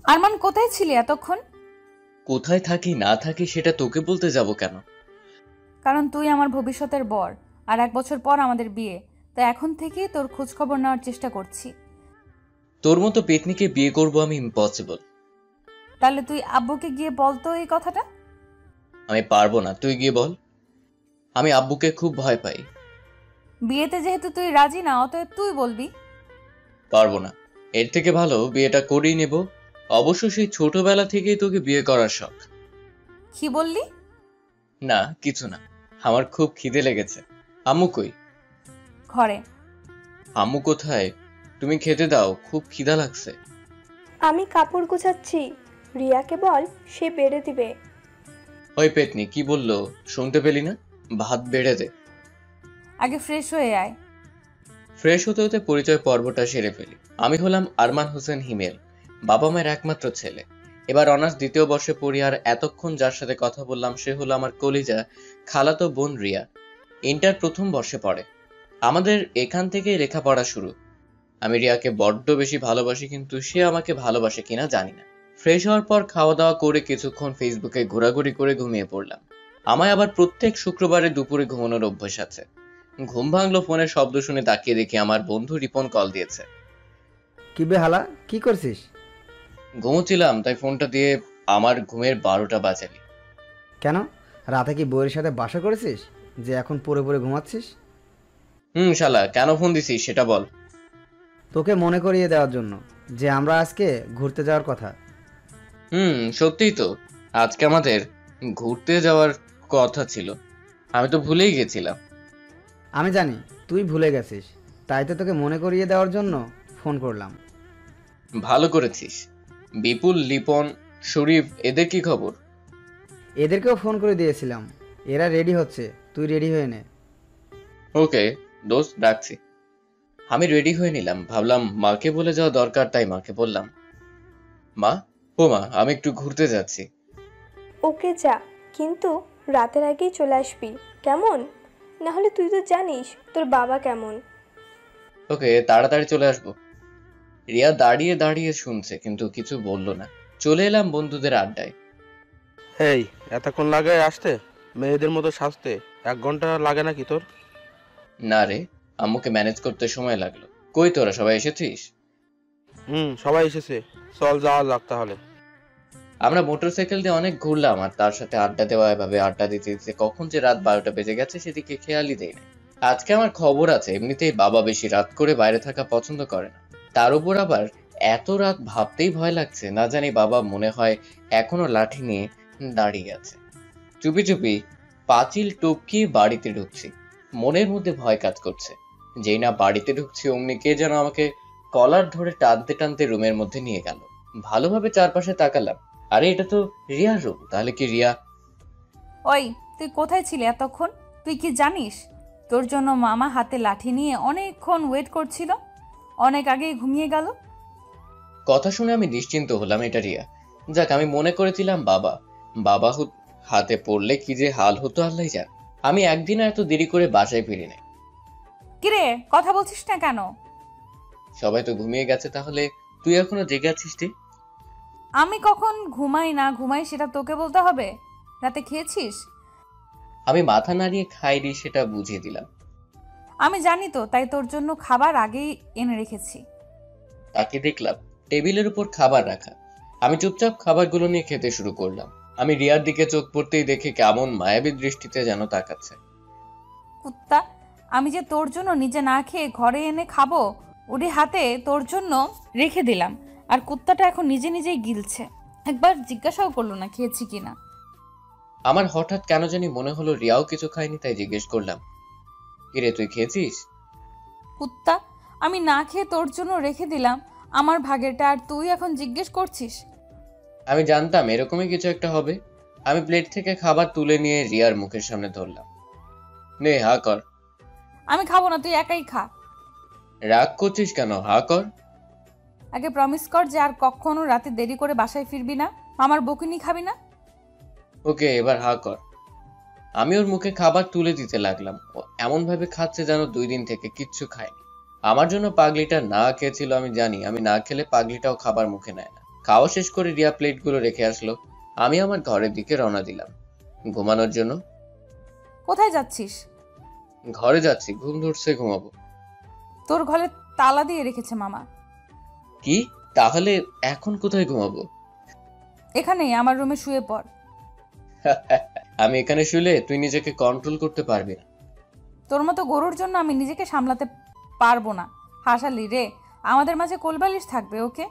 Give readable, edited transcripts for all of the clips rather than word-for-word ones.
আরমান কোথায় ছিলি এতক্ষণ? কোথায় থাকি না থাকি সেটা তোকে বলতে যাব কেন? কারণ তুই আমার ভবিষ্যতের বর, আর 1 বছর পর আমাদের বিয়ে। তাই এখন থেকেই তোর খোঁজ খবর নেওয়ার চেষ্টা করছি। তোর মতো পেতনিকে বিয়ে করব আমি ইম্পসিবল। তাহলে তুই আব্বুকে গিয়ে বল তো এই কথাটা। আমি পারবো না, তুই গিয়ে বল। আমি আব্বুকে খুব ভয় পাই। বিয়েতে যেহেতু তুই রাজি না, অতএব তুই বলবি। পারবো না। এর থেকে ভালো বিয়েটা করেই নেব। অবশ্য সেই ছোটবেলা থেকেই তোকে বিয়ে করার শখ। কি বললি? না কিছু না। আমার খুব খিদে লেগেছে। আম্মু কই? ঘরে। আম্মু কোথায়? তুমি খেতে দাও, খুব খিদা লাগছে। আমি কাপড় গুছাচ্ছি, রিয়াকে বল, সে বেড়ে দিবে। ওই পেতনি কি বললো? শুনতে পেলি না? ভাত বেড়ে দে। আগে ফ্রেশ হয়ে আয়। ফ্রেশ হতে হতে পরিচয় পর্বটা সেরে ফেলি। আমি হলাম আরমান হোসেন হিমেল, বাবা মায়ের একমাত্র ছেলে। এবার অনার্স দ্বিতীয় বর্ষে পড়ি, আর এতক্ষণ যার সাথে কথা বললাম সে হলো আমার কলিজা খালাতো বোন রিয়া। ইন্টার প্রথম বর্ষে পড়ে। আমাদের এখান থেকেই লেখাপড়া শুরু। আমি রিয়াকে বড্ড বেশি ভালোবাসি, কিন্তু সে আমাকে ভালোবাসে কিনা জানি না। ফ্রেশ হওয়ার পর খাওয়া দাওয়া করে কিছুক্ষণ ফেসবুকে ঘোরাঘুরি করে ঘুমিয়ে পড়লাম। আমায় আবার প্রত্যেক শুক্রবারে দুপুরে ঘুমানোর অভ্যাস আছে। ঘুম ভাঙলো ফোনের শব্দ শুনে তাকিয়ে দেখি আমার বন্ধু রিপন কল দিয়েছে। কি বে হালা, কি করছিস? ঘুমোচ্ছিলাম, তাই ফোনটা দিয়ে আমার ঘুমের 12টা বাজালি। কেন, রাতে কি বউয়ের সাথে বাসা করেছিস যে এখন পড়ে পড়ে ঘুমাচ্ছিস? শালা কেন ফোন দিছিস সেটা বল। তোকে মনে করিয়ে দেওয়ার জন্য যে আমরা আজকে ঘুরতে যাওয়ার কথা। সত্যিই তো। আজকে আমাদের ঘুরতে যাওয়ার কথা ছিল। আমি তো ভুলেই গেছিলাম। আমি জানি তুই ভুলে গেছিস, তাই তো তোকে মনে করিয়ে দেওয়ার জন্য ফোন করলাম। ভালো করেছিস। বিপুল, লিপন, শরীফ এদের কি খবর? এদেরকেও ফোন করে দিয়েছিলাম, এরা রেডি হচ্ছে, তুই রেডি হয়ে নে। ওকে দোস্ত, রাখছি। আমি রেডি হয়ে নিলাম। ভাবলাম মাকে বলে যাওয়া দরকার, তাই মাকে বললাম, মা, ও মা, আমি একটু ঘুরতে যাচ্ছি। ওকে যা, কিন্তু রাতের আগেই চলে আসবি, কেমন? না হলে তুই তো জানিস তোর বাবা কেমন। ওকে, তাড়াতাড়ি চলে আসবো। রিয়া দাঁড়িয়ে দাঁড়িয়ে শুনছে, কিন্তু কিছু বলল না। চলে এলাম বন্ধুদের আড্ডায়। এই এতক্ষণ লাগে আসতে? মেয়েদের মতো সাজতে 1 ঘন্টা লাগে নাকি তোর? না রে, আম্মুকে ম্যানেজ করতে সময় লাগলো। কই তোরা সবাই এসেছিস? সবাই এসেছে, চল যাওয়া যাক তাহলে। আমরা মোটরসাইকেল দিয়ে অনেক ঘুরলাম, আর তার সাথে আড্ডা দেওয়া, এভাবে আড্ডা দিতে দিতে কখন যে রাত 12টা বেজে গেছে সেদিকে খেয়ালই দেই না। আজকে আমার খবর আছে, এমনিতেই বাবা বেশি রাত করে বাইরে থাকা পছন্দ করে না। তার উপর আবার এত রাত ভাবতেই ভয় লাগছে, না জানি বাবা মনে হয় এখনো লাঠি নিয়ে দাঁড়িয়ে আছে। চুপি চুপি পাঁচিল টপকিয়ে বাড়িতে ঢুকছি। মনের মধ্যে ভয় কাজ করছে। যেই না বাড়িতে ঢুকছি, অমনি কে যেন আমাকে কলার ধরে টানতে টানতে রুমের মধ্যে নিয়ে গেল। ভালোভাবে চারপাশে তাকালাম। আরে এটা তো রিয়ার রুম। তাহলে কি রিয়া? ওই, তুই কোথায় ছিলি এতক্ষণ? তুই কি জানিস তোর জন্য মামা হাতে লাঠি নিয়ে অনেকক্ষণ ওয়েট করছিল? অনেক আগেই ঘুমিয়ে গেল। কথা শুনে আমি নিশ্চিন্ত হলাম, এটা রিয়া। যাক, আমি মনে করেছিলাম বাবা। বাবা হাতে পড়লে কি যে হাল হতো আল্লাহ জান। আমি একদিনও এত দেরি করে বাসায় ফিরি নাই। কিরে, কথা বলছিস না কেন? সবাই তো ঘুমিয়ে গেছে, তাহলে তুই এখনো জেগে আছিস রে? আমি কখন ঘুমাই না ঘুমাই সেটা তোকে বলতে হবে? রাতে খেয়েছিস? আমি মাথা নাড়িয়ে খাইনি, সেটা বুঝিয়ে দিলাম। আমি জানি তো, তাই তোর জন্য খাবার আগেই এনে রেখেছি। তাকে দেখলাম টেবিলের উপর খাবার রাখা। আমি চুপচাপ খাবারগুলো নিয়ে খেতে শুরু করলাম। আমি রিয়ার দিকে চোখ পড়তেই দেখে কেমন মায়াবী দৃষ্টিতে যেন তাকাচ্ছে। কুত্তা, আমি যে তোর জন্য নিজে না খেয়ে ঘরে এনে খাবো, ওরই হাতে তোর জন্য রেখে দিলাম, আর কুত্তাটা এখন নিজে নিজেই গিলছে। একবার জিজ্ঞাসাও করলো না খেয়েছি কিনা। আমার হঠাৎ কেন জানি মনে হলো রিয়াও কিছু খায়নি, তাই জিজ্ঞেস করলাম, কিরে তুই খেয়েছিস? কুত্তা, আমি না খেয়ে তোর জন্য রেখে দিলাম আমার ভাগেরটা, আর তুই এখন জিজ্ঞেস করছিস? আমি জানতাম এরকমই কিছু একটা হবে। আমি প্লেট থেকে খাবার তুলে নিয়ে রিয়ার মুখের সামনে ধরলাম। নে হা কর। আমি খাবো না, তুই একাই খা। রাগ করছিস কেন? হা কর। আগে প্রমিস কর যে আর কখনো রাতে দেরি করে বাসায় ফিরবি না, আমার বকুনি খাবি না। ওকে, এবার হা কর। আমি ওর মুখে খাবার তুলে দিতে লাগলাম। ও এমন ভাবে খাচ্ছে যেন 2 দিন থেকে কিচ্ছু খায়নি। আমার জন্য পাগলিটা না খেয়েছিল, আমি জানি। আমি না খেলে পাগলিটাও খাবার মুখে নেয় না। খাওয়া শেষ করে রিয়া প্লেটগুলো রেখে আসলো। আমি আমার ঘরের দিকে রওনা দিলাম ঘুমানোর জন্য। কোথায় যাচ্ছিস? ঘরে যাচ্ছি, ঘুম ধরছে, ঘুমাবো। তোর ঘরে তালা দিয়ে রেখেছে মামা। কি? তাহলে এখন কোথায় ঘুমাবো? এখানেই আমার রুমে শুয়ে পড়। আমি এখানে শুলে তুই নিজেকে কন্ট্রোল করতে পারবি না। তোর মতো গরুর জন্য আমি নিজেকে সামলাতে পারবো না। হাসালি রে, আমাদের মাঝে কোলবালিশ থাকবে ওকে।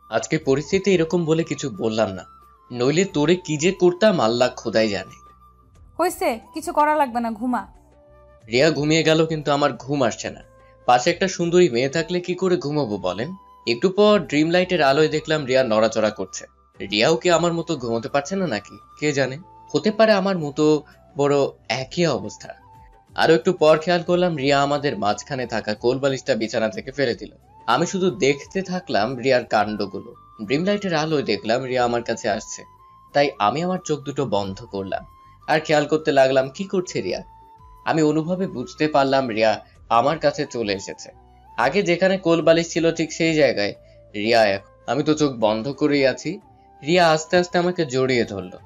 আজকে পরিস্থিতি এরকম বলে কিছু বললাম না, নইলে তোরে কি যে করতাম আল্লাহ খোদাই জানে। হয়েছে, কিছু করা লাগবে না, ঘুমা। রিয়া ঘুমিয়ে গেল, কিন্তু আমার ঘুম আসছে না। পাশে একটা সুন্দরী মেয়ে থাকলে কি করে ঘুমাবো বলেন? একটু পর ড্রিম লাইটের আলোয় দেখলাম রিয়া নড়াচড়া করছে। রিয়াও কি আমার মতো ঘুমোতে পারছে না নাকি কে জানে? হতে পারে আমার মতো বড় একই অবস্থা। আরো একটু পর খেয়াল করলাম রিয়া আমাদের মাঝখানে থাকা কোলবালিশটা বিছানা থেকে ফেলে দিল। আমি শুধু দেখতে থাকলাম রিয়ার কাণ্ডগুলো। ড্রিম লাইটের আলোয় দেখলাম রিয়া আমার কাছে আসছে, তাই আমি আমার চোখ দুটো বন্ধ করলাম আর খেয়াল করতে লাগলাম কি করছে রিয়া। আমি অনুভবে বুঝতে পারলাম রিয়া আমার কাছে চলে এসেছে। আগে যেখানে কোলবালিশ ছিল ঠিক সেই জায়গায় রিয়া এখন। আমি তো চোখ বন্ধ করেই আছি। রিয়া আস্তে আস্তে আমাকে জড়িয়ে ধরলো।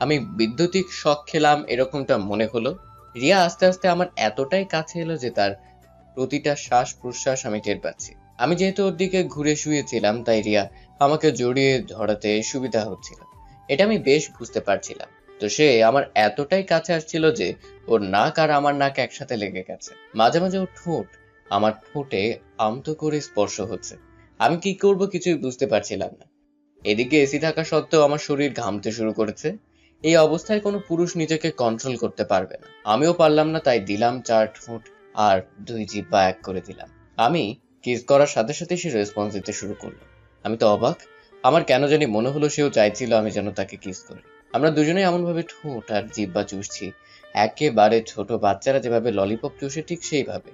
আমি বিদ্যুতিক শক খেলাম এরকমটা মনে হলো। রিয়া আস্তে আস্তে আমার এতটাই কাছে এলো যে তার প্রতিটা শ্বাস প্রশ্বাস আমি টের পাচ্ছি। আমি যেহেতু ওর দিকে ঘুরে শুয়েছিলাম, তাই রিয়া আমাকে জড়িয়ে ধরাতে সুবিধা হচ্ছিল, এটা আমি বেশ বুঝতে পারছিলাম। তো সে আমার এতটাই কাছে আসছিল যে ওর নাক আর আমার নাক একসাথে লেগে গেছে। মাঝে মাঝে ওর ঠোঁট আমার ঠোঁটে আমতো করে স্পর্শ হচ্ছে। আমি কি করব কিছুই বুঝতে পারছিলাম না। এদিকে এসি থাকা সত্ত্বেও আমার শরীর ঘামতে শুরু করেছে। এই অবস্থায় কোনো পুরুষ নিজেকে কন্ট্রোল করতে পারবে না, আমিও পারলাম না, তাই দিলাম 4 ঠোঁট আর 2 জিহ্বা এক করে দিলাম। আমি কিস করার সাথে সাথে সে রেসপন্স দিতে শুরু করলো। আমি তো অবাক, আমার কেন জানি মনে হলো সেও চাইছিল আমি যেন তাকে কিস করি। আমরা দুজনেই এমন ভাবে ঠোঁট আর জিহ্বা চুষছি, একেবারে ছোট বাচ্চারা যেভাবে ললিপপ চুষে ঠিক সেইভাবে।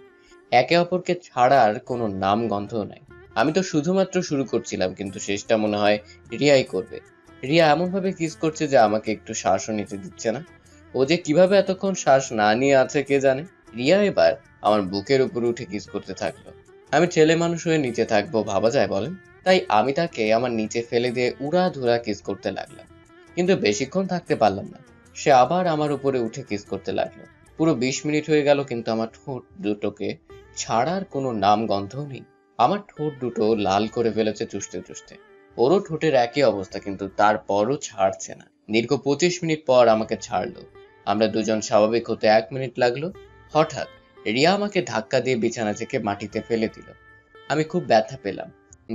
একে অপরকে ছাড়ার কোনো নাম গন্ধও নাই। আমি তো শুধুমাত্র শুরু করছিলাম, কিন্তু শেষটা মনে হয় রিয়াই করবে। রিয়া এমন ভাবে কিস করছে যে আমাকে একটু শ্বাসও নিতে দিচ্ছে না। ও যে কিভাবে এতক্ষণ শ্বাস না নিয়ে আছে কে জানে। রিয়া এবার আমার বুকের উপর উঠে কিস করতে থাকলো। আমি ছেলে মানুষ হয়ে নিচে থাকবো ভাবা যায় বলেন? তাই আমি তাকে আমার নিচে ফেলে দিয়ে উড়াধুরা কিস করতে লাগলাম, কিন্তু বেশিক্ষণ থাকতে পারলাম না। সে আবার আমার উপরে উঠে কিস করতে লাগলো। পুরো 20 মিনিট হয়ে গেল, কিন্তু আমার ঠোঁট দুটোকে ছাড়ার কোনো নাম গন্ধও নেই। আমার ঠোঁট দুটো লাল করে ফেলেছে চুষতে চুষতে। ওরও ঠোঁটের একই অবস্থা, কিন্তু তারপরও ছাড়ছে না। দীর্ঘ 25 মিনিট পর আমাকে ছাড়লো। আমরা দুজন স্বাভাবিক হতে 1 মিনিট লাগলো। হঠাৎ রিয়া আমাকে ধাক্কা দিয়ে বিছানা থেকে মাটিতে ফেলে দিল। আমি খুব ব্যথা পেলাম।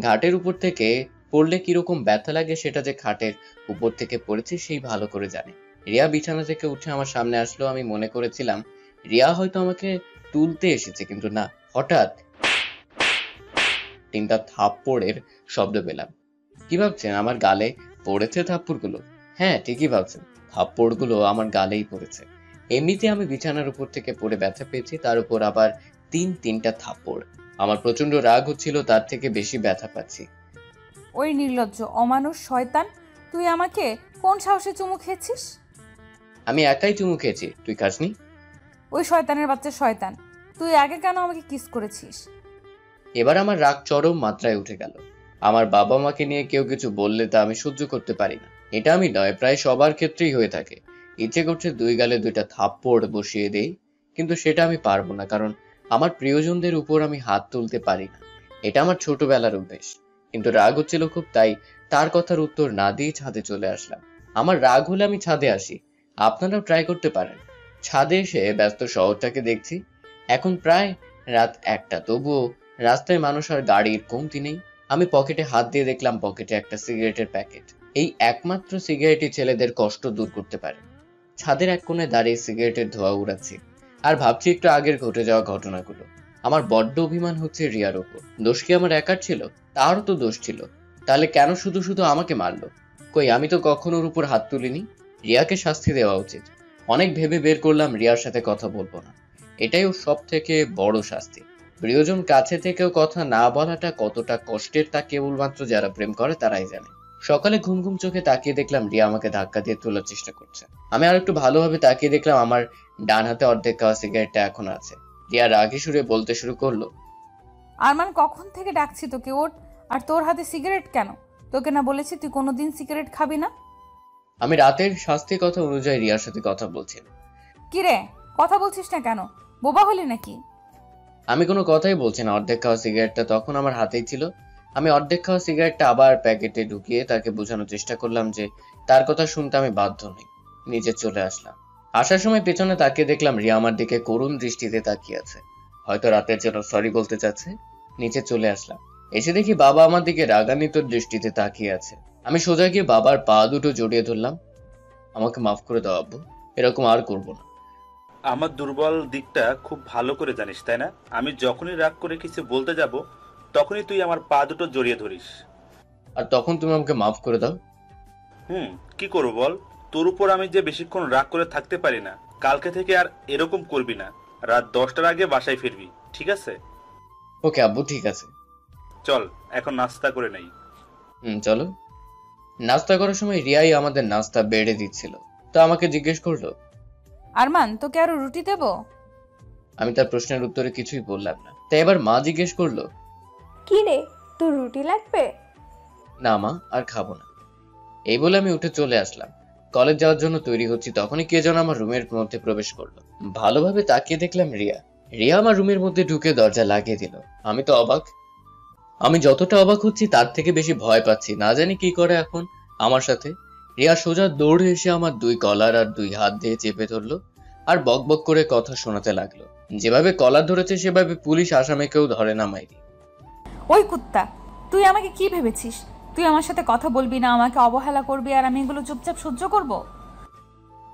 ঘাটের উপর থেকে পড়লে কিরকম ব্যথা লাগে সেটা যে খাটের উপর থেকে পড়েছি সেই ভালো করে জানে। রিয়া বিছানা থেকে উঠে আমার সামনে আসলো। আমি মনে করেছিলাম রিয়া হয়তো আমাকে তুলতে এসেছে, কিন্তু না। হঠাৎ 3টা থাপ্পড়ের শব্দ পেলাম। কি ভাবছেন আমার গালে পড়েছে থাপ্পড়গুলো? হ্যাঁ, ঠিকই ভাবছেন, থাপ্পড়গুলো আমার গালেই পড়েছে। এমনিতে আমি বিছানার উপর থেকে পড়ে ব্যথা পেয়েছি, তার উপর আবার 3টা থাপ্পড়। আমার প্রচন্ড রাগ হচ্ছিল, তার থেকে বেশি ব্যথা পাচ্ছি। ওই নির্লজ্জ অমানুষ শয়তান, তুই আমাকে কোন সাহসে চুমু খেয়েছিস? আমি একাই চুমু খেয়েছি, তুই খাসনি? ওই শয়তানের বাচ্চা শয়তান, তুই আগে কেন আমাকে কিস করেছিস? এবার আমার রাগ চরম মাত্রায় উঠে গেল। আমার বাবা মাকে নিয়ে কেউ কিছু বললে তা আমি সহ্য করতে পারি না। এটা আমি নয়, প্রায় সবার ক্ষেত্রেই হয়ে থাকে। ইচ্ছে করছে 2 গালে 2টা থাপ্পড় বসিয়ে দেই, কিন্তু সেটা আমি পারবো না, কারণ আমার প্রিয়জনদের উপর আমি হাত তুলতে পারি না। এটা আমার ছোটবেলার অভ্যেস। কিন্তু রাগ হচ্ছিল খুব, তাই তার কথার উত্তর না দিয়ে ছাদে চলে আসলাম। আমার রাগ হলে আমি ছাদে আসি, আপনারাও ট্রাই করতে পারেন। ছাদে এসে ব্যস্ত শহরটাকে দেখছি। এখন প্রায় রাত 1টা, তবুও রাস্তায় মানুষ আর গাড়ির কমতি নেই। আমি পকেটে হাত দিয়ে দেখলাম পকেটে একটা সিগারেটের প্যাকেট। এই একমাত্র সিগারেটই ছেলেদের কষ্ট দূর করতে পারে। ছাদের এক কোণে দাঁড়িয়ে সিগারেটের ধোঁয়া উড়াচ্ছি আর ভাবছি একটু আগের ঘটে যাওয়া ঘটনাগুলো। আমার বড্ড অভিমান হচ্ছে রিয়ার ওপর। দোষ কি আমার একার ছিল? তারও তো দোষ ছিল। তাহলে কেন শুধু শুধু আমাকে মারলো? কই, আমি তো কখনো ওর উপর হাত তুলিনি। রিয়াকে শাস্তি দেওয়া উচিত। অনেক ভেবে বের করলাম রিয়ার সাথে কথা বলবো না। এটাই ওর সব থেকে বড় শাস্তি। প্রিয়জন কাছে থেকেও কথা না বলাটা কতটা কষ্টের তা কেবলমাত্র যারা প্রেম করে তারাই জানে। সকালে ঘুম ঘুম চোখে তাকিয়ে দেখলাম রিয়া আমাকে ধাক্কা দিয়ে তোলার চেষ্টা করছে। আমি আর একটু ভালোভাবে তাকিয়ে দেখলাম আমার ডান হাতে অর্ধেক খাওয়া সিগারেটটা এখন আছে। রিয়া রাগী সুরে বলতে শুরু করলো, আরমান, কখন থেকে ডাকছি তোকে, ওঠ। আর তোর হাতে সিগারেট কেন? তোকে না বলেছি তুই কোনোদিন সিগারেট খাবি না? আমি রাতের শাস্তির কথা অনুযায়ী রিয়ার সাথে কথা বলছিলাম। কি রে, কথা বলছিস না কেন? বোবা হলি নাকি? আমি কোনো কথাই বলছি না। অর্ধেক খাওয়া সিগারেটটা তখন আমার হাতেই ছিল। আমি অর্ধেক খাওয়া সিগারেটটা আবার প্যাকেটে ঢুকিয়ে তাকে বোঝানোর চেষ্টা করলাম যে তার কথা শুনতে আমি বাধ্য নই। নিচে চলে আসলাম। আসার সময় পেছনে তাকিয়ে দেখলাম রিয়া আমার দিকে করুণ দৃষ্টিতে তাকিয়ে আছে। হয়তো রাতের জন্য সরি বলতে চাচ্ছে। নিচে চলে আসলাম। এসে দেখি বাবা আমার দিকে রাগান্বিত দৃষ্টিতে তাকিয়ে আছে। আমি সোজা গিয়ে বাবার পা দুটো জড়িয়ে ধরলাম। আমাকে মাফ করে দাও আব্বু, এরকম আর করবো না। আমার দুর্বল দিকটা খুব ভালো করে জানিস, তাই না? আমি যখনই রাগ করে কিছু বলতে যাব তখনই তুই আমার পা দুটো জড়িয়ে ধরিস। আর তখন তুমি আমাকে মাফ করে দাও। কি করবো বল? তোর উপর আমি যে বেশিক্ষণ রাগ করে থাকতে পারি না। কালকে থেকে আর এরকম করবি না। রাত 10টার আগে বাসায় ফিরবি, ঠিক আছে? ওকে আব্বু, ঠিক আছে। চল এখন নাস্তা করে নেই। চলো। নাস্তা করার সময় রিয়াই আমাদের নাস্তা বেড়ে দিচ্ছিল। তো আমাকে জিজ্ঞেস করলো, আরমান, তোকে আরো রুটি দেবো? আমি তার প্রশ্নের উত্তরে কিছুই বললাম না। তাই এবার মা জিজ্ঞেস করলো, কি রে, তোর রুটি লাগবে? না মা, আর খাবো না। এই বলে আমি উঠে চলে আসলাম। কলেজ যাওয়ার জন্য তৈরি হচ্ছি, তখনই কে যেন আমার রুমের মধ্যে প্রবেশ করলো। ভালোভাবে তাকিয়ে দেখলাম রিয়া। রিয়া আমার রুমের মধ্যে ঢুকে দরজা লাগিয়ে দিল। আমি তো অবাক। আমি যতটা অবাক হচ্ছি তার থেকে বেশি ভয় পাচ্ছি। না জানি কি করে এখন আমার সাথে। রিয়া সোজা দৌড়ে এসে আমার দুই কলার আর দুই হাত দিয়ে চেপে ধরলো আর বক বক করে কথা শোনাতে লাগলো। যেভাবে কলার ধরেছে সেভাবে পুলিশ আসামিকেও ধরে না মাইরি। ওই কুত্তা, তুই আমাকে কি ভেবেছিস? তুই আমার সাথে কথা বলবি না, আমাকে অবহেলা করবি, আর আমি এগুলো চুপচাপ সহ্য করব?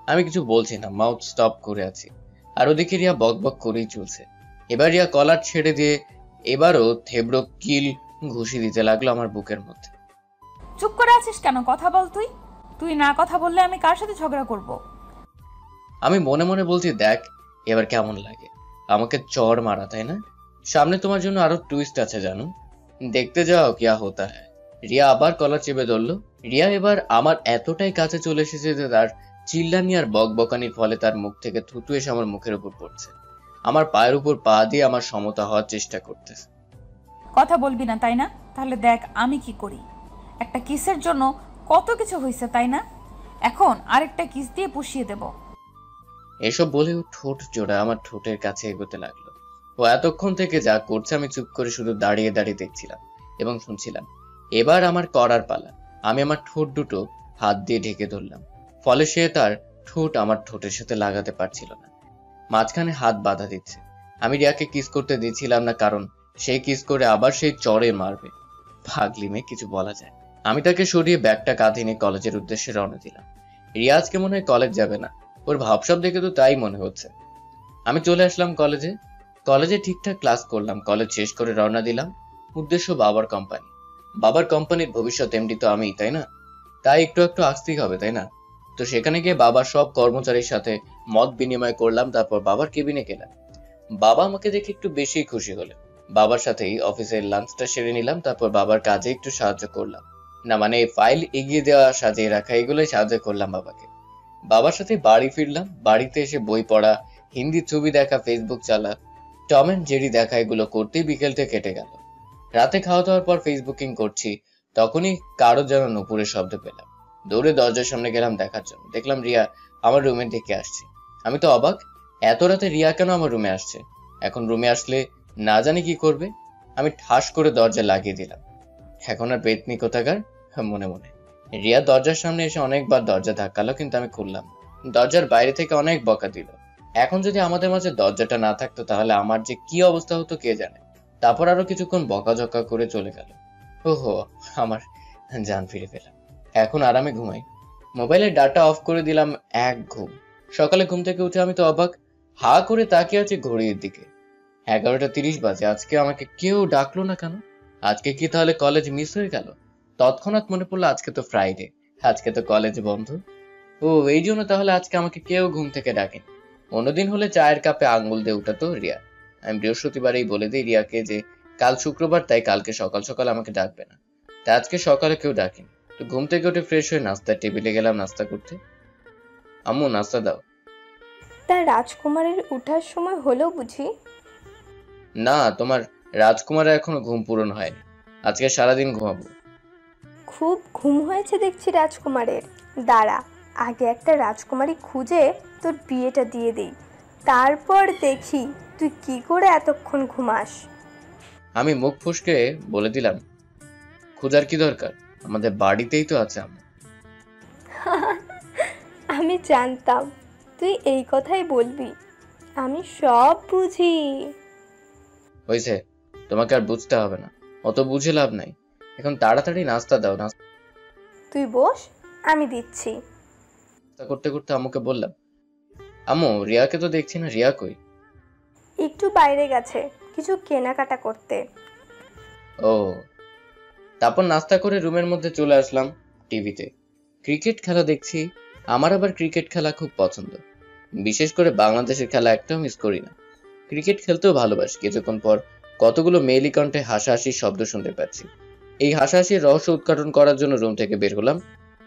আমি কিছু বলছি না, মাউথ স্টপ করে আছি। আর ওদিকে রিয়া বক বক করেই চলছে। এবার রিয়া কলার ছেড়ে দিয়ে এবারও থেবড়ো কিল ঘুষি দিতে লাগলো আমার বুকের মধ্যে। চুপ করে আছিস কেন? কথা বল। তুই তুই না কথা বললে আমি কার সাথে ঝগড়া করব? আমি মনে মনে বলছি, দেখ এবার কেমন লাগে আমাকে চড় মারা, তাই না? সামনে তোমার জন্য আরো টুইস্ট আছে জানো, দেখতে যাও কিয়া হোতা হ্যায়। রিয়া আবার কলার চেপে ধরলো। রিয়া এবার আমার এতটাই কাছে চলে এসেছে যে তার চিল্লানি আর বকবকানির ফলে তার মুখ থেকে থুতু এসে আমার মুখের উপর পড়ছে। আমার পায়ের উপর পা দিয়ে আমার সমতা হওয়ার চেষ্টা করতেছে। কথা বলবি না তাই না? তাহলে দেখ আমি কি করি। একটা কিসের জন্য কত কিছু হয়েছে, তাই না? এখন আরেকটা কিস দিয়ে পুষিয়ে দেব। এসব বলে ও ঠোঁট জোড়া আমার ঠোঁটের কাছে এগোতে লাগলো। ও এতক্ষণ থেকে যা করছে আমি চুপ করে শুধু দাঁড়িয়ে দাঁড়িয়ে দেখছিলাম এবং শুনছিলাম। এবার আমার করার পালা। আমি আমার ঠোঁট দুটো হাত দিয়ে ঢেকে ধরলাম, ফলে সে তার ঠোঁট আমার ঠোঁটের সাথে লাগাতে পারছিল না। মাঝখানে হাত বাধা দিচ্ছে। আমি রিয়াকে কিস করতে দিচ্ছিলাম না, কারণ সে কিস করে আবার সেই চড়ে মারবে। পাগলি মেয়ে, কিছু বলা যায়। আমি তাকে সরিয়ে ব্যাগটা কাঁধে নিয়ে কলেজের উদ্দেশ্যে রওনা দিলাম। রিয়া আজকে মনে হয় কলেজ যাবে না, ওর ভাবসাব দেখে তো তাই মনে হচ্ছে। আমি চলে আসলাম কলেজে ঠিকঠাক ক্লাস করলাম। কলেজ শেষ করে রওনা দিলাম। উদ্দেশ্য বাবার কোম্পানি। বাবার কোম্পানির ভবিষ্যৎ এমডি তো আমি, তাই না? তাই একটু একটু আসতেই হবে, তাই না? তো সেখানে গিয়ে বাবার সব কর্মচারীর সাথে মত বিনিময় করলাম, তারপর বাবার কেবিনে গেলাম। বাবা আমাকে দেখে একটু বেশি খুশি হলেন। বাবার সাথেই অফিসের লাঞ্চটা সেরে নিলাম, তারপর বাবার কাজে একটু সাহায্য করলাম। না মানে ফাইল এগিয়ে দেওয়া, সাজিয়ে রাখা, এগুলোই সাহায্য করলাম বাবাকে। বাবার সাথে বাড়ি ফিরলাম। বাড়িতে এসে বই পড়া, হিন্দি ছবি দেখা, ফেসবুক চালা, টম এন্ড জেরি দেখা, এগুলো করতেই বিকেলটা কেটে গেল। রাতে খাওয়া দাওয়ার পর ফেসবুকিং করছি, তখনই কারো যেন নুপুরের শব্দ পেলাম। দৌড়ে দরজার সামনে গেলাম দেখার জন্য। দেখলাম রিয়া আমার রুমের দিকে আসছে। আমি তো অবাক, এত রাতে রিয়া কেন আমার রুমে আসছে? এখন রুমে আসলে না জানি কি করবে। আমি ঠাস করে দরজা লাগিয়ে দিলাম। এখন আর পেতনি কোথাকার, মনে মনে। রিয়া দরজার সামনে এসে অনেকবার দরজা ধাক্কালো, কিন্তু আমি খুললাম। দরজার বাইরে থেকে অনেক বকা দিল। এখন যদি আমাদের মাঝে দরজাটা না থাকতো তাহলে আমার যে কি অবস্থা হতো কে জানে। তারপর আরো কিছুক্ষণ বকাঝকা করে চলে গেল। ওহো, আমার জান ফিরে পেলাম। এখন আরামে ঘুমাই। মোবাইলের ডাটা অফ করে দিলাম। এক ঘুম। সকালে ঘুম থেকে উঠে আমি তো অবাক, হা করে তাকিয়ে আছি ঘড়ির দিকে। 11:30 বাজে। আজকে আমাকে কেউ ডাকলো না কেন? আজকে কি তাহলে কলেজ মিস হয়ে গেল? তৎক্ষণাৎ মনে পড়লো আজকে তো ফ্রাইডে, আজকে তো কলেজ বন্ধ। ও, এই জন্য তাহলে আজকে আমাকে কেউ ঘুম থেকে ডাকেনি। অন্যদিন হলে চায়ের কাপে আঙ্গুল দিয়ে উঠাতো রিয়া। আমি বৃহস্পতিবারেই বলে দিই রিয়াকে যে কাল শুক্রবার, তাই কালকে সকাল সকাল আমাকে ডাকবে না। তাই আজকে সকালে কেউ ডাকেনি। তো ঘুম থেকে উঠে ফ্রেশ হয়ে নাস্তার টেবিলে গেলাম নাস্তা করতে। আম্মু নাস্তা দাও। তা রাজকুমারের ওঠার সময় হলো বুঝি? না, তোমার রাজকুমারের এখনো ঘুম পূরণ হয়নি। আজকে সারাদিন ঘুমাবো। খুব ঘুম হয়েছে দেখছি রাজকুমারের। দাঁড়া, আগে একটা রাজকুমারী খুঁজে তোর বিয়েটা দিয়ে দেই, তারপর দেখি তুই কি করে এতক্ষণ ঘুমাস। আমি মুখ ফসকে বলে দিলাম, খোঁজার কি দরকার, আমাদের বাড়িতেই তো আছে আম্মু। আমি জানতাম তুই এই কথাই বলবি, আমি সব বুঝি। হয়েছে, তোমাকে আর বুঝতে হবে না, অত বুঝে লাভ নাই। এখন তাড়াতাড়ি নাস্তা দাও। তুই বস, আমি দিচ্ছি। নাস্তা করতে করতে আম্মুকে বললাম, আম্মু রিয়াকে তো দেখছি না, রিয়া কই? একটু বাইরে গেছে কিছু কেনাকাটা করতে। ও। তারপর নাস্তা করে রুমের মধ্যে চলে আসলাম। টিভিতে ক্রিকেট খেলা দেখছি। আমার আবার ক্রিকেট খেলা খুব পছন্দ, বিশেষ করে বাংলাদেশের খেলা একটাও মিস করি না। ক্রিকেট খেলতেও ভালোবাসি। কিছুক্ষণ পর কতগুলো মেয়েলি কণ্ঠে হাসাহাসির শব্দ শুনতে পাচ্ছি। এই হাসাহাসির রহস্য উদ্ঘাটন করার জন্য রুম থেকে বের হলাম।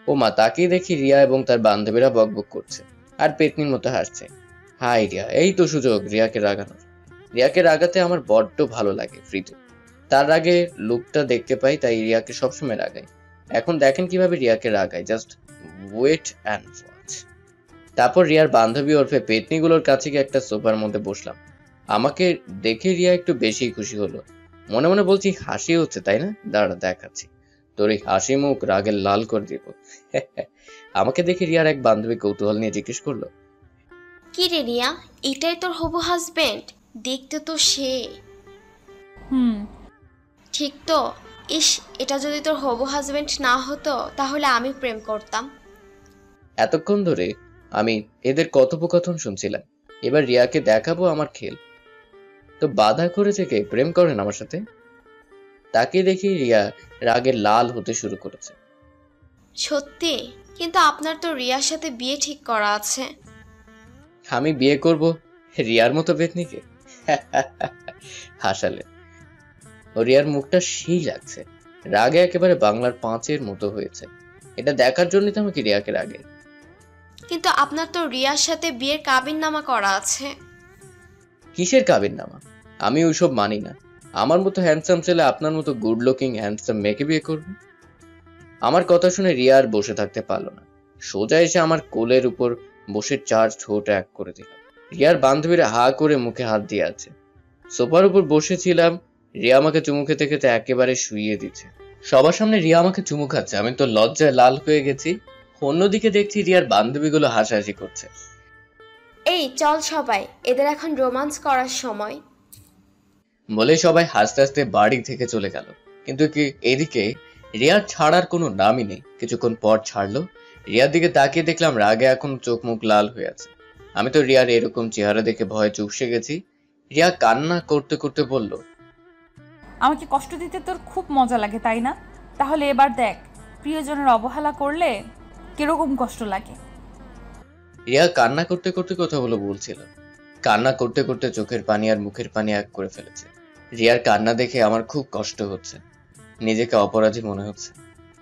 ও মা, তাকিয়ে দেখি রিয়া এবং তার বান্ধবীরা বকবক করছে আর পেতনির মতো হাসছে। হাই রিয়া, এই তো সুযোগ রিয়াকে রাগানোর। রিয়াকে রাগাতে আমার বড্ড ভালো লাগে। ফ্রিতে তার আগে লুকটা দেখতে পাই, তাই রিয়াকে সবসময় রাগাই। এখন দেখেন কিভাবে রিয়াকে রাগাই, জাস্ট ওয়েট অ্যান্ড ওয়াচ। তারপর রিয়ার বান্ধবী ওরফে পেতনিগুলোর কাছে গিয়ে একটা সোফার মধ্যে বসলাম। আমাকে দেখে রিয়া একটু বেশি খুশি হলো। মনে মনে বলছি, হাসি হচ্ছে তাই না, দাঁড়া দেখাচ্ছি তোর এই হাসি মুখ রাগের লাল করে দিব। আমাকে দেখে রিয়ার এক বান্ধবী কৌতূহল নিয়ে জিজ্ঞেস করলো, কি রে রিয়া, এটাই তোর হবু হাজবেন্ড? দেখতে তো সে। ঠিক তো। ইস, এটা যদি তোর হবু হাজবেন্ড না হতো তাহলে আমি প্রেম করতাম। এতক্ষণ ধরে আমি এদের কথোপকথন শুনছিলাম, এবার রিয়াকে দেখাবো আমার খেল। তো বাধা করেছে কে, প্রেম করেন আমার সাথে? তাকে দেখি রিয়া রাগে লাল হতে শুরু করেছে। সত্যি? কিন্তু আপনার তো রিয়ার সাথে বিয়ে ঠিক করা আছে। আমি বিয়ে করব রিয়ার মতো পেতনিকে? হাসালে। ও রিয়ার মুখটা সেই লাগছে, রাগে একেবারে বাংলার 5-এর মতো হয়েছে। এটা দেখার জন্যই তো আমাকে রিয়াকে রাগে। কিন্তু আপনার তো রিয়ার সাথে বিয়ের কাবিননামা করা আছে। কিসের কাবিননামা? আমি ওইসব মানি না। আমার মতো হ্যান্ডসাম ছেলে আপনার মতো গুড লুকিং হ্যান্ডসাম মেয়েকে বিয়ে করবে? আমার কথা শুনে রিয়া আর বসে থাকতে পারলো না, সোজা এসে আমার কোলের উপর বসে 4 ঠোঁট এক করে দিল। রিয়ার বান্ধবীরা হা করে মুখে হাত দিয়ে আছে। সোফার উপর বসেছিলাম, রিয়া আমাকে চুমু খেতে খেতে একেবারে শুইয়ে দিচ্ছে। সবার সামনে রিয়া আমাকে চুমু খাচ্ছে, আমি তো লজ্জায় লাল হয়ে গেছি। অন্যদিকে দেখছি রিয়ার বান্ধবীগুলো হাসাহাসি করছে। এই চল সবাই, এদের এখন রোমান্স করার সময়। বলে সবাই হাসতে হাসতে বাড়ি থেকে চলে গেল। কিন্তু কি এদিকে রিয়ার ছাড়ার কোনো নামই নেই। কিছুক্ষণ পর ছাড়লো। রিয়ার দিকে তাকিয়ে দেখলাম রাগে এখন চোখ মুখ লাল হয়ে আছে। আমি তো রিয়ার এরকম চেহারা দেখে ভয়ে চুপসে গেছি। রিয়া কান্না করতে করতে বলল, আমাকে কষ্ট দিতে তোর খুব মজা লাগে তাই না? তাহলে এবার দেখ, প্রিয়জনের অবহেলা করলে কিরকম কষ্ট লাগে। রিয়া কান্না করতে করতে কথাগুলো বলছিল। কান্না করতে করতে চোখের পানি আর মুখের পানি এক করে ফেলেছে। রিয়ার কান্না দেখে আমার খুব কষ্ট হচ্ছে, নিজেকে অপরাধী মনে হচ্ছে।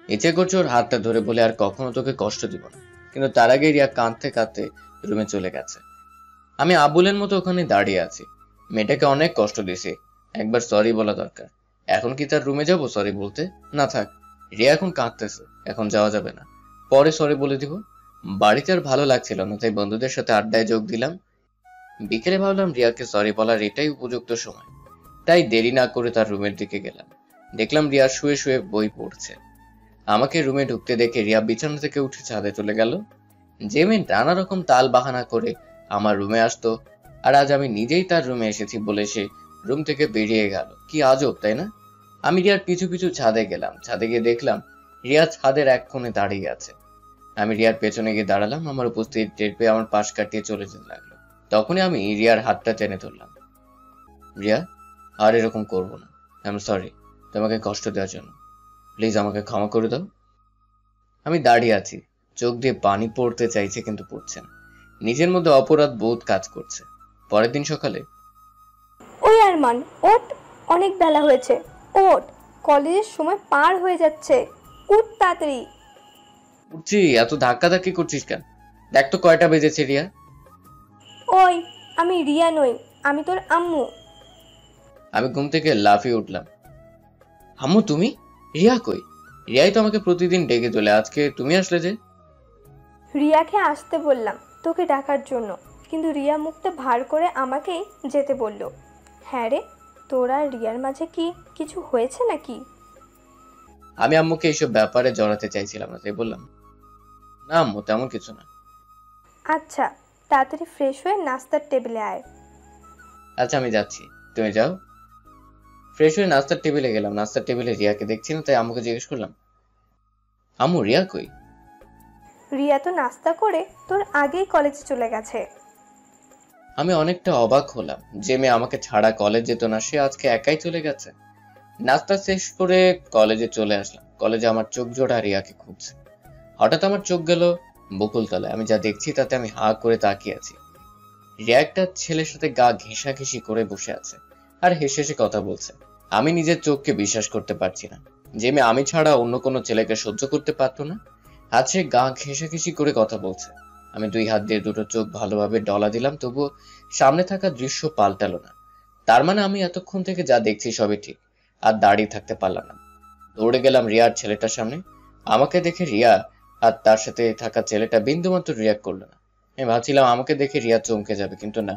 ইচ্ছে করছে ওর হাতটা ধরে বলে আর কখনো তোকে কষ্ট দিব না, কিন্তু তার আগে রিয়া কাঁদতে কাঁদতে রুমে চলে গেছে। আমি আবুলের মতো ওখানে দাঁড়িয়ে আছি। মেয়েটাকে অনেক কষ্ট দিয়েছি, একবার সরি বলা দরকার। এখন কি তার রুমে যাব সরি বলতে? না থাক, রিয়া এখন কাঁদতেছে, এখন যাওয়া যাবে না, পরে সরি বলে দিব। বাড়িতে আর ভালো লাগছিল না, তাই বন্ধুদের সাথে আড্ডায় যোগ দিলাম। বিকেলে ভাবলাম রিয়াকে সরি বলার এটাই উপযুক্ত সময়, তাই দেরি না করে তার রুমের দিকে গেলাম। দেখলাম রিয়া শুয়ে শুয়ে বই পড়ছে। আমাকে রুমে ঢুকতে দেখে রিয়া বিছানা থেকে উঠে ছাদে চলে গেল। যে মেয়ে নানা রকম তাল বাহানা করে আমার রুমে আসতো, আর আজ আমি নিজেই তার রুমে এসেছি বলে সে রুম থেকে বেরিয়ে গেল। কি আজব তাই না? আমি রিয়ার পিছু পিছু ছাদে গেলাম। ছাদে গিয়ে দেখলাম রিয়া ছাদের এক কোণে দাঁড়িয়ে আছে। আমি রিয়ার পেছনে গিয়ে দাঁড়ালাম। আমার উপস্থিত টের পেয়ে আমার পাশ কাটিয়ে চলে যেতে লাগলো। তখনই আমি রিয়ার হাতটা টেনে ধরলাম। রিয়া, আর এরকম করবো না, আই এম সরি তোমাকে কষ্ট দেওয়ার জন্য, প্লিজ আমাকে ক্ষমা করে দাও। আমি দাঁড়িয়ে আছি, চোখ দিয়ে পানি পড়তে চাইছে কিন্তু পড়ছে না। নিজের মধ্যে অপরাধ বোধ কাজ করছে। পরের দিন সকালে, ওই আরমান ওঠ, অনেক বেলা হয়েছে, ওঠ, কলেজের সময় পার হয়ে যাচ্ছে, উঠ তাড়াতাড়ি। উঠছি, এত ধাক্কাধাক্কি করছিস কেন? দেখ তো কয়টা বেজেছে রিয়া। ওই, আমি রিয়া নই, আমি তোর আম্মু। আমি ঘুম থেকে লাফিয়ে উঠলাম। আম্মু তুমি? রিয়া কই? রিয়াই তো আমাকে প্রতিদিন ডেকে তোলে, আজকে তুমি আসলে যে? রিয়াকে আসতে বললাম তোকে ডাকার জন্য, কিন্তু রিয়া মুখটা ভার করে আমাকেই যেতে বলল। হ্যাঁ রে, তোর আর রিয়ার মাঝে কি কিছু হয়েছে নাকি? আমি আম্মুকে এইসব ব্যাপারে জড়াতে চাইছিলাম না, তাই বললাম না আম্মু, তেমন কিছু না। আচ্ছা, তাড়াতাড়ি ফ্রেশ হয়ে নাস্তার টেবিলে আয়। আচ্ছা আমি যাচ্ছি, তুমি যাও। ফ্রেশ হয়ে নাস্তার টেবিলে গেলাম। নাস্তার টেবিলে রিয়াকে দেখছি না, তাই আম্মুকে জিজ্ঞেস করলাম, আম্মু রিয়া কই? রিয়া তো নাস্তা করে তোর আগেই কলেজে চলে গেছে। আমি অনেকটা অবাক হলাম, যে মেয়ে আমাকে ছাড়া কলেজ যেত না সে আজকে একাই চলে গেছে। নাস্তা শেষ করে কলেজে চলে আসলাম। কলেজে আমার চোখ জোড়া রিয়াকে খুঁজছে। হঠাৎ আমার চোখ গেল বকুলতলায়। আমি যা দেখছি তাতে আমি হা করে তাকিয়ে আছি। রিয়া একটা ছেলের সাথে গা ঘেঁষাঘেঁষি করে বসে আছে আর হেসে হেসে কথা বলছে। আমি নিজের চোখকে বিশ্বাস করতে পারছি না। যে মেয়ে আমি ছাড়া অন্য কোনো ছেলেকে সহ্য করতে পারতো না, আজ সে গা ঘেঁষাঘেঁষি করে কথা বলছে। আমি 2 হাত দিয়ে দুটো চোখ ভালোভাবে ডলা দিলাম, তবুও সামনে থাকা দৃশ্য পাল্টালো না। তার মানে আমি এতক্ষণ থেকে যা দেখছি সবই ঠিক। আর দাঁড়িয়ে থাকতে পারলাম না, দৌড়ে গেলাম রিয়ার ছেলেটার সামনে। আমাকে দেখে রিয়া আর তার সাথে থাকা ছেলেটা বিন্দুমাত্র রিয়াক্ট করলো না। আমি ভাবছিলাম আমাকে দেখে রিয়া চমকে যাবে, কিন্তু না,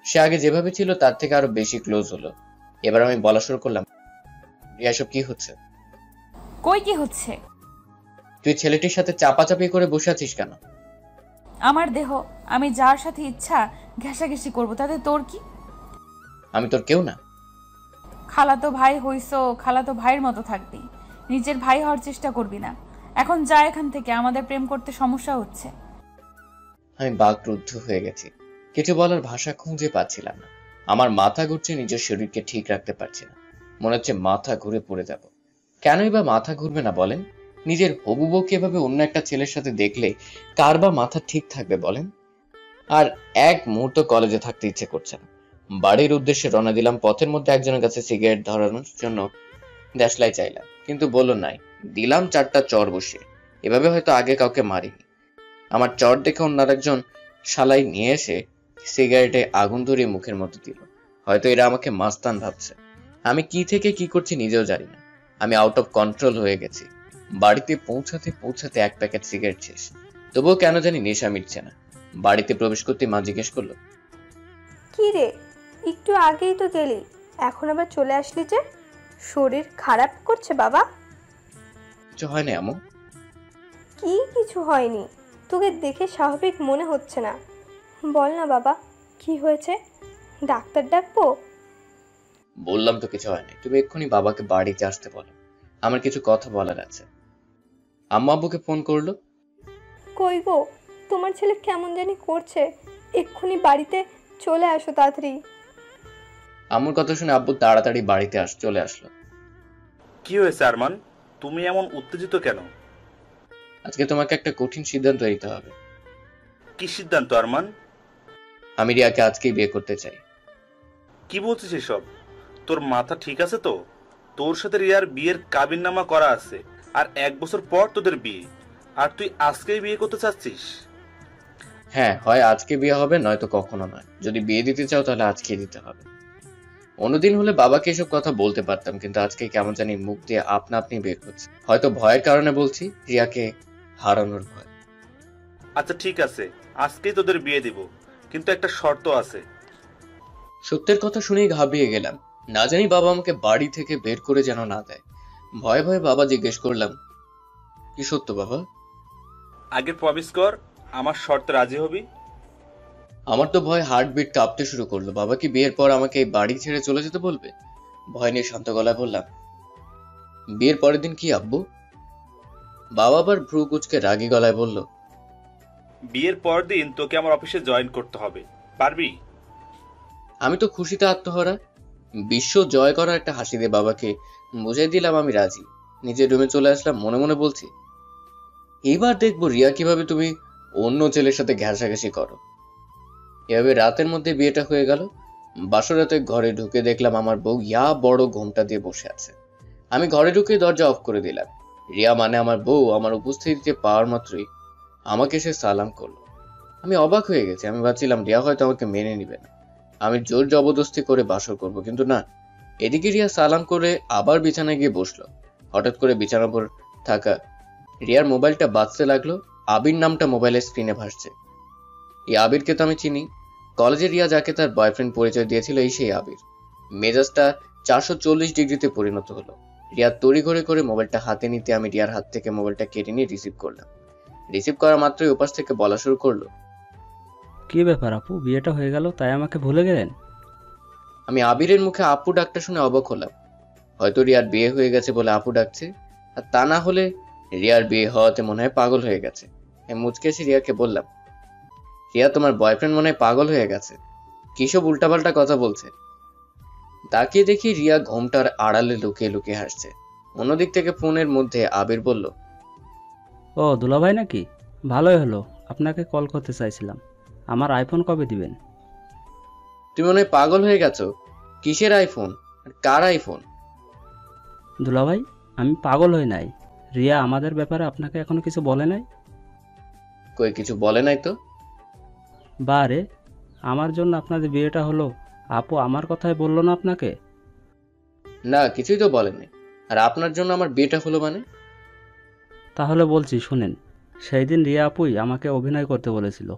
সে আগে যেভাবে ছিল তার থেকে আরো বেশি ক্লোজ হলো। এবার আমি বলা শুরু করলাম, রিয়া সব কি হচ্ছে? কই কি হচ্ছে? তুই ছেলেটির সাথে চাপাচাপি করে বসে আছিস কেন? আমার দেহ, আমি যার সাথে ইচ্ছা ঘেঁষাঘেঁষি করবো, তাতে তোর কি? আমি তোর কেউ না। খালাতো ভাই হইছো, খালাতো ভাইয়ের মতো থাকবি, নিজের ভাই হওয়ার চেষ্টা করবি না। এখন যা এখান থেকে, আমাদের প্রেম করতে সমস্যা হচ্ছে। আমি বাকরুদ্ধ হয়ে গেছি, কিছু বলার ভাষা খুঁজে পাচ্ছিলাম না। আমার মাথা ঘুরছে, নিজের শরীরকে ঠিক রাখতে পারছি না। মনে হচ্ছে মাথা ঘুরে পড়ে যাব। কেনই বা মাথা ঘুরবে না বলেন? নিজের হবু বউকে এভাবে অন্য একটা ছেলের সাথে দেখলে কার বা মাথা ঠিক থাকবে বলেন? আর এক মুহূর্ত কলেজে থাকতে ইচ্ছে করছে না। বাড়ির উদ্দেশ্যে রওনা দিলাম। পথের মধ্যে একজনের কাছে সিগারেট ধরানোর জন্য দেশলাই চাইলাম, কিন্তু বলল নাই। দিলাম 4টা চর বসিয়ে। এভাবে হয়তো আগে কাউকে মারিনি। আমার চর দেখে অন্য আরেকজন শালাই নিয়ে এসে সিগারেটে আগুন ধরিয়ে মুখের মধ্যে দিল। হয়তো এরা আমাকে মাস্তান ভাবছে। আমি কি থেকে কি করছি নিজেও জানি না। আমি আউট অফ কন্ট্রোল হয়ে গেছি। বাড়িতে পৌঁছাতে পৌঁছাতে 1 প্যাকেট সিগারেট শেষ, তবুও কেন জানি নেশা মিটছে না। বাড়িতে প্রবেশ করতে মা জিজ্ঞেস করলো, কি রে, একটু আগেই তো গেলি, এখন আবার চলে আসলি যে? শরীর খারাপ করছে বাবা? কিছু হয় না এমন? কি কিছু হয়নি, তোকে দেখে স্বাভাবিক মনে হচ্ছে না। বল না বাবা, কি হয়েছে? ডাক্তার ডাকবো? বললাম তো কিছু হয় না। তুমি এক্ষুনি বাবাকে বাড়িতে আসতে বলো, আমার কিছু কথা বলার আছে। আম্মা আব্বুকে ফোন করলো। কই গো, তোমার ছেলে কেমন জানি করছে, এক্ষুনি বাড়িতে চলে আসো তাড়াতাড়ি। আম্মুর কথা শুনে আব্বু তাড়াতাড়ি বাড়িতে চলে আসলো। কি হয়েছে আরমান, তুমি এমন উত্তেজিত কেন? আজকে তোমাকে একটা কঠিন সিদ্ধান্ত নিতে হবে। কি সিদ্ধান্ত আরমান? আমি রিয়াকে আজকেই বিয়ে করতে চাই। কি বলছিস এসব? তোর মাথা ঠিক আছে তো? তোর সাথে রিয়ার বিয়ের কাবিননামা করা আছে, আর 1 বছর পর তোদের বিয়ে, আর তুই আজকেই বিয়ে করতে চাচ্ছিস? হ্যাঁ, হয় আজকে বিয়ে হবে, নয়তো কখনো নয়। যদি বিয়ে দিতে চাও তাহলে আজকে দিতে হবে। অন্যদিন হলে বাবাকে এসব কথা বলতে পারতাম, কিন্তু আজকে কেমন জানি মুখ দিয়ে আপনা আপনি বের হচ্ছে। হয়তো ভয়ের কারণে বলছি, রিয়াকে হারানোর ভয়। আচ্ছা ঠিক আছে, আজকেই তোদের বিয়ে দিব, কিন্তু একটা শর্ত আছে। সত্যের কথা শুনেই ঘাবড়িয়ে গেলাম। না জানি বাবা আমাকে বাড়ি থেকে বের করে যেন না দেয়। ভয়ে ভয়ে বাবা জিজ্ঞেস করলাম, কি সত্য বাবা? আগে প্রমিস কর আমার শর্তে রাজি হবি। আমার তো ভয় হার্টবিট কাঁপতে শুরু করলো। বাবা কি বিয়ের পর আমাকে এই বাড়ি ছেড়ে চলে যেতে বলবে? ভয় নিয়ে শান্ত গলায় বললাম, বিয়ের পরের দিন কি আব্বু? বাবা আবার ভ্রু কুচকে রাগী গলায় বলল, বিয়ের পর দিন তোকে আমার অফিসে জয়েন করতে হবে, পারবি? আমি তো খুশিতে আত্মহারা। বিশ্ব জয় করার একটা হাসি দিয়ে বাবাকে বুঝিয়ে দিলাম আমি রাজি। নিজের রুমে চলে আসলাম, মনে মনে বলছি, এইবার দেখবো রিয়া কিভাবে তুমি অন্য ছেলের সাথে ঘেঁষাঘেঁষি করো। এভাবে রাতের মধ্যে বিয়েটা হয়ে গেল। বাসরাতে ঘরে ঢুকে দেখলাম আমার বউ ইয়া বড় ঘোমটা দিয়ে বসে আছে। আমি ঘরে ঢুকে দরজা অফ করে দিলাম। রিয়া মানে আমার বউ আমার উপস্থিতিতে পাওয়ার মাত্রই আমাকে সে সালাম করলো। আমি অবাক হয়ে গেছি। আমি ভাবছিলাম রিয়া হয়তো আমাকে মেনে নিবে না, আমি জোর জবরদস্তি করে বাসর করব, কিন্তু না। এদিকে রিয়া সালাম করে আবার বিছানায় গিয়ে বসলো। হঠাৎ করে বিছানার উপর থাকা রিয়ার মোবাইলটা বাজতে লাগলো। আবির নামটা মোবাইলের স্ক্রিনে ভাসছে। এই আবিরকে তো আমি চিনি। কলেজে রিয়া যাকে তার বয়ফ্রেন্ড পরিচয় দিয়েছিল এই সেই আবির। মেজাজটা 440 ডিগ্রিতে পরিণত হলো। রিয়া তড়িঘড়ি করে মোবাইলটা হাতে নিতে আমি রিয়ার হাত থেকে মোবাইলটা কেড়ে নিয়ে রিসিভ করলাম। রিসিভ করা মাত্রই ওপাশ থেকে বলা শুরু করলো, কি ব্যাপার আপু, বিয়েটা হয়ে গেল তাই আমাকে ভুলে গেলেন? আমি আবিরের মুখে আপু ডাকটা শুনে অবাক হলাম। হয়তো রিয়ার বিয়ে হয়ে গেছে বলে আপু ডাকছে, আর তা না হলে রিয়ার বিয়ে হওয়াতে মনে হয় পাগল হয়ে গেছে। আমি মুচকে এসে রিয়াকে বললাম, রিয়া তোমার বয়ফ্রেন্ড মনে হয় পাগল হয়ে গেছে, কিসব উল্টাপাল্টা কথা বলছে। তাকিয়ে দেখি রিয়া ঘোমটার আড়ালে লুকিয়ে লুকিয়ে হাসছে। অন্যদিক থেকে ফোনের মধ্যে আবির বলল, ও দুলাভাই নাকি? ভালোই হলো, আপনাকে কল করতে চাইছিলাম। আমার আইফোন কবে দিবেন? তুমি মনে হয় পাগল হয়ে গেছো। কিসের আইফোন আর কার আইফোন? দুলাভাই, আমি পাগল হই নাই। রিয়া আমাদের ব্যাপারে আপনাকে এখনো কিছু বলে নাই? কই কিছু বলে নাই তো। বারে, আমার জন্য আপনাদের বিয়েটা হলো, আপু আমার কথাই বললো না আপনাকে? না কিছুই তো বলেনি। আর আপনার জন্য আমার বিয়েটা হলো মানে? তাহলে বলছি শুনেন, সেই দিন রিয়া আপুই আমাকে অভিনয় করতে বলেছিল,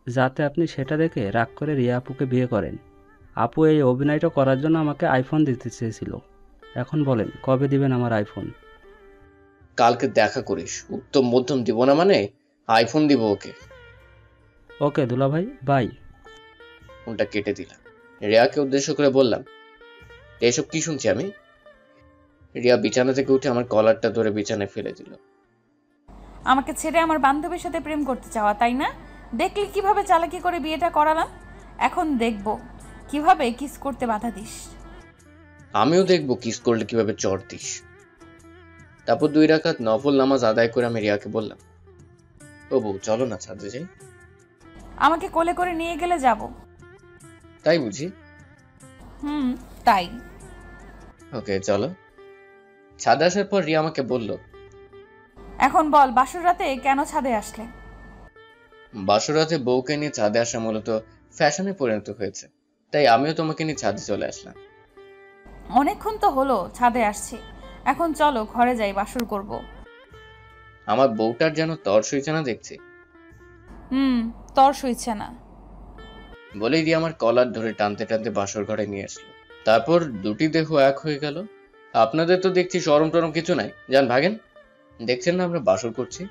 যাতে আপনি সেটা দেখে রাগ করে রিয়া আপুকে বিয়ে করেন। আপু এই অভিনয়টা করার জন্য আমাকে আইফোন দিতে চেয়েছিল। এখন বলেন কবে দিবেন আমার আইফোন? কালকে দেখা করিস। উত্তম মধ্যম দিব না মানে আইফোন দিব ওকে। ওকে দুলাভাই, বাই। ফোনটা কেটে দিলাম। রিয়াকে উদ্দেশ্য করে বললাম, এসব কি শুনছি আমি? রিয়া বিছানা থেকে উঠে আমার কলারটা ধরে বিছানায় ফেলে দিল। আমাকে ছেড়ে আমার বান্ধবীর সাথে প্রেম করতে চাওয়া, তাই না? দেখলি কিভাবে চালাকি করে বিয়েটা করালাম। এখন দেখবো কিভাবে কিস করতে বাধা দিস। আমিও দেখবো কিস করলে কিভাবে চড় দিস। তারপর 2 রাকাত নফল নামাজ আদায় করে আমি রিয়াকে বললাম, ও বউ চলো না ছাদে যাই। আমাকে কোলে করে নিয়ে গেলে যাব। তাই বুঝি? তাই। ওকে চলো। ছাদে আসার পর রিয়া আমাকে বলল, এখন বল বাসর রাতে কেন ছাদে আসলে? বাসরাতে বউকে নিয়ে ছাদে আসা মূলত ফ্যাশনে পরিণত হয়েছে, তাই আমিও তোমাকে নিয়ে ছাদে চলে আসলাম। অনেকক্ষণ তো হলো ছাদে আসছি, এখন চলো ঘরে যাই, বাসর করব। আমার বউটার যেন তর সইছে না দেখছি। তর সইছে না বলেই রিয়া আমার কলার ধরে টানতে টানতে বাসর ঘরে নিয়ে আসলো। তারপর দুটি দেহ এক হয়ে গেল। আপনাদের তো দেখছি শরম টরম কিছু নাই, যান ভাগেন। দেখছেন না আমরা বাসর করছি।